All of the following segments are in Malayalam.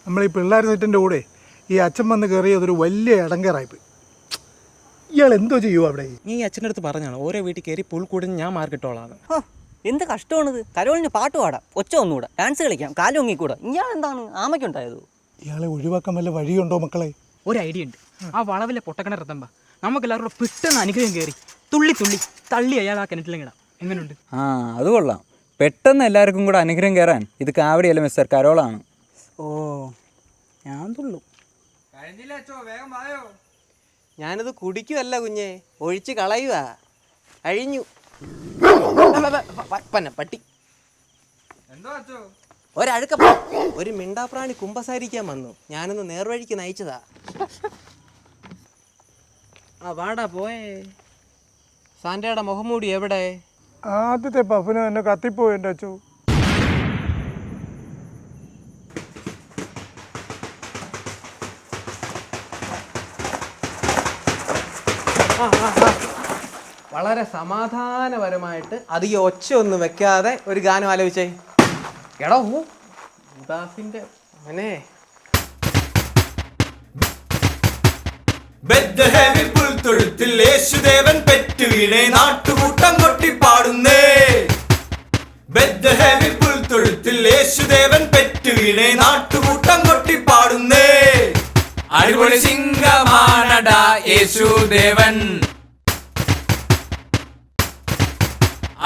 നമ്മൾ ഈ പിള്ളേർ സെറ്റിൻ്റെ കൂടെ ഈ അച്ഛൻ വന്ന് കയറിയതൊരു വലിയ ഇടങ്കേറായിപ്പോയി. ഇയാൾ എന്തോ ചെയ്യുമോ അവിടെ? നീ അച്ഛൻ്റെ അടുത്ത് പറഞ്ഞാണ് ഓരോ വീട്ടിൽ കയറി പുൽക്കൂടിന് ഞാൻ മാർക്കിട്ടോളാണ്. എന്ത് കഷ്ടമാണിത്. കരോളിന് പാട്ട് പാടാം, ഒച്ച ഒന്നുകൂടാ, ഡാൻസ് കളിക്കാം, കാലും ഒങ്ങിക്കൂടാ. ഇയാൾ എന്താണ് ആമയ്ക്കുണ്ടായത്? ഇയാളെ ഒഴിവാക്കാൻ വല്ല വഴിയുണ്ടോ മക്കളെ? ഒരു ഐഡിയ ഉണ്ട്. ആ വളവിലെ പൊട്ടക്കിണറെത്തുമ്പോൾ നമുക്കെല്ലാവരും കൂടെ പെട്ടെന്ന് അനുഗ്രഹം കയറി തുള്ളി തുള്ളി തള്ളി അയാൾ ആ കിണറ്റിലിടാം. എങ്ങനെയുണ്ട്? അത് കൊള്ളാം. പെട്ടെന്ന് എല്ലാവർക്കും കൂടെ അനുഗ്രഹം കയറാൻ ഇത് കാവടിയല്ല മിസ്റ്റർ കരോളാണ്. ഓ, ഞാൻ തുള്ളു. ഞാനിത് കുടിക്കുവല്ല കുഞ്ഞെ, ഒഴിച്ച് കളയുക. അഴിഞ്ഞു പട്ടി. ഒരഴുക്ക ഒരു മിണ്ടാപ്രാണി കുമ്പസാരിക്കാൻ വന്നു. ഞാനൊന്ന് നേർവഴിക്ക് നയിച്ചതാ. വാടാ പോയേ. സാന്റയുടെ മുഖംമൂടി എവിടെ? ആദ്യത്തെ പഫിന് തന്നെ കത്തിപ്പോയി എൻ്റെ അച്ഛോ. വളരെ സമാധാനപരമായിട്ട് അധികം ഒച്ച ഒന്നും വെക്കാതെ ഒരു ഗാനം ആലോചിച്ചേ. എടോ ഉദാസിന്റെ മോനെ. ബെത്ലഹേമിൽ പുൽത്തൊഴുത്തിൽ യേശുദേവൻ പെറ്റുവീണേ നാട്ടുകൂട്ടം കൊട്ടിപ്പാടുന്നേ. ബെത്ലഹേമിൽ പുൽത്തൊഴുത്തിൽ യേശുദേവൻ പെറ്റുവീണേ നാട്ടുകൂട്ടം കൊട്ടിപ്പാടുന്നേ. അടിപൊളി സിംഗമാണടാ യേശുദേവൻ,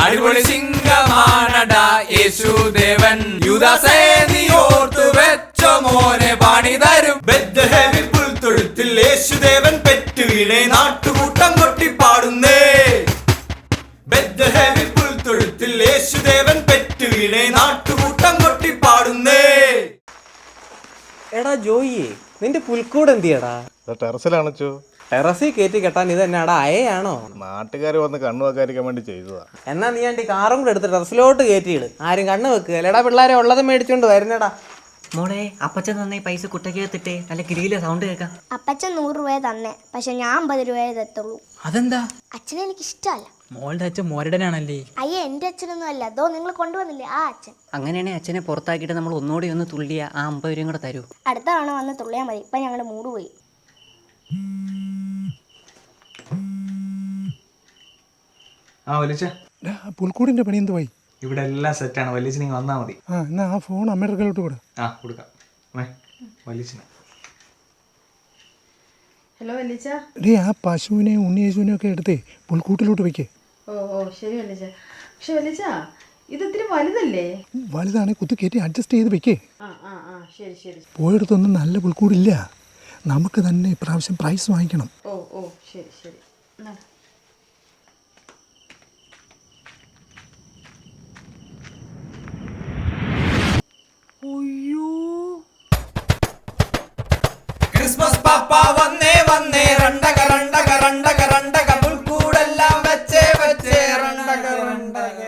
അടിപൊളി സിംഗമാണടാ യേശുദേവൻ. യൂദാസേ നീ ഓർത്തു വെച്ചോ മോനെ പാണി തരും. ബെത്ലഹേമിൽ പുൽത്തൊഴുത്തിൽ യേശുദേവൻ പെറ്റുവീണേ നാട്ടുകൂട്ടം കൊട്ടിപ്പാടുന്നേ. ബെത്ലഹേമിൽ പുൽത്തൊഴുത്തിൽ യേശുദേവൻ പെറ്റുവീണേ നാട്ടുകൂട്ടം കൊട്ടിപ്പാടുന്നേ. എടാ ജോയിയെ, നിന്റെ പുൽക്കൂട് എന്തിയടാ? ടെറസിലാണോ? ടെറസിൽ കയറ്റി കെട്ടാൻ ഇത് എന്നാടാ അയയാണോ? നാട്ടുകാർ വന്ന് കണ്ണു വെക്കാതിരിക്കാൻ വേണ്ടി ചെയ്തതാ. എന്നാ നീ ആണ്ടി കാറും കൂടെ എടുത്ത് ടെറസിലോട്ട് കയറ്റിയിട്. ആരും കണ്ണ് വെക്കുക. എടാ പിള്ളേരെ ഉള്ളത് മേടിച്ചോണ്ട് വരുന്നടാ. മോളെ, അപ്പച്ചൻ തന്നെ പൈസ കുട്ടക്കകത്തിട്ടേ നല്ല കിരിയിലെ സൗണ്ട് കേൾക്കാം. അപ്പച്ചൻ 100 രൂപ തന്നെ, പക്ഷെ ഞാൻ 50 രൂപയെ തത്തുള്ളൂ. അതെന്താ? അച്ഛനെ എനിക്ക് ഇഷ്ടമല്ല. മോളുടെ അച്ഛൻ മോരടനാണല്ലേ? അയ്യേ, എന്റെ അച്ഛനൊന്നും അല്ല. അതോ നിങ്ങൾ കൊണ്ടുവന്നില്ലേ ആ അച്ഛൻ. അങ്ങനെയാണെങ്കിൽ അച്ഛനെ പുറത്താക്കിയിട്ട് നമ്മൾ ഒന്നുകൂടി ഒന്ന് തുള്ളിയ ആ 50 രൂപയും കൂടെ തരൂ. അടുത്ത തവണ വന്ന് തുള്ളിയാൽ മതി. ഇപ്പൊ ഞങ്ങളുടെ മൂഡ് പോയി. പുൽക്കൂടിന്റെ പണി എന്തുവായി? ഇവിടെ എല്ലാം സെറ്റാണ്. വലിയ നിങ്ങൾ വന്നാൽ മതി. എന്നാ ആ ഫോൺ അമ്മയുടെ കയ്യിലോട്ട് കൊടു. കൊടുക്കാം വലിയ. ഹലോ വലിച്ച. ആ പശുവിനെയും ഉണ്ണിയേശുവിനെയും ഒക്കെ എടുത്തേ പുൽക്കൂട്ടിലോട്ട് വെക്കേ. ഓ ശരി വലിച്ച. പക്ഷെ വലിച്ച ഇത് ഇത്തിരി വലുതല്ലേ? വലുതാണ്, കുത്തി കയറ്റി അഡ്ജസ്റ്റ് ചെയ്ത് വെക്കേ. ശരി ശരി. പോയിടത്തൊന്നും നല്ല പുൽക്കൂടില്ല. നമുക്ക് തന്നെ ഇപ്രാവശ്യം പ്രൈസ് വാങ്ങിക്കണം. ഓ ശരി ശരി. ക്രിസ്മസ് പാപ്പ വന്നേ വന്നേ രണ്ടക രണ്ടക രണ്ടക രണ്ടക പുൽക്കൂടെല്ലാം വെച്ചേ വെച്ചേ രണ്ടക രണ്ടക.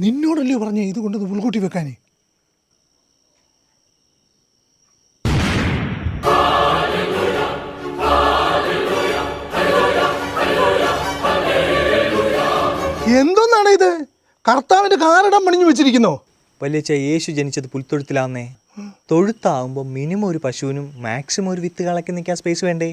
നിന്നോടല്ലേ പറഞ്ഞേ ഇത് കൊണ്ടത് പുൽക്കൂട്ടി വെക്കാനേ? എന്തോന്നാണ് ഇത്? കർത്താവിന്റെ കാറിടാൻ പണിഞ്ഞു വെച്ചിരിക്കുന്നോ? വലിയ യേശു ജനിച്ചത് പുൽത്തൊഴുത്തിലാന്നേ. തൊഴുത്താവുമ്പോൾ മിനിമം ഒരു പശുവിനും മാക്സിമം ഒരു വിത്ത് കളക്കി നിൽക്കാൻ സ്പേസ് വേണ്ടേ?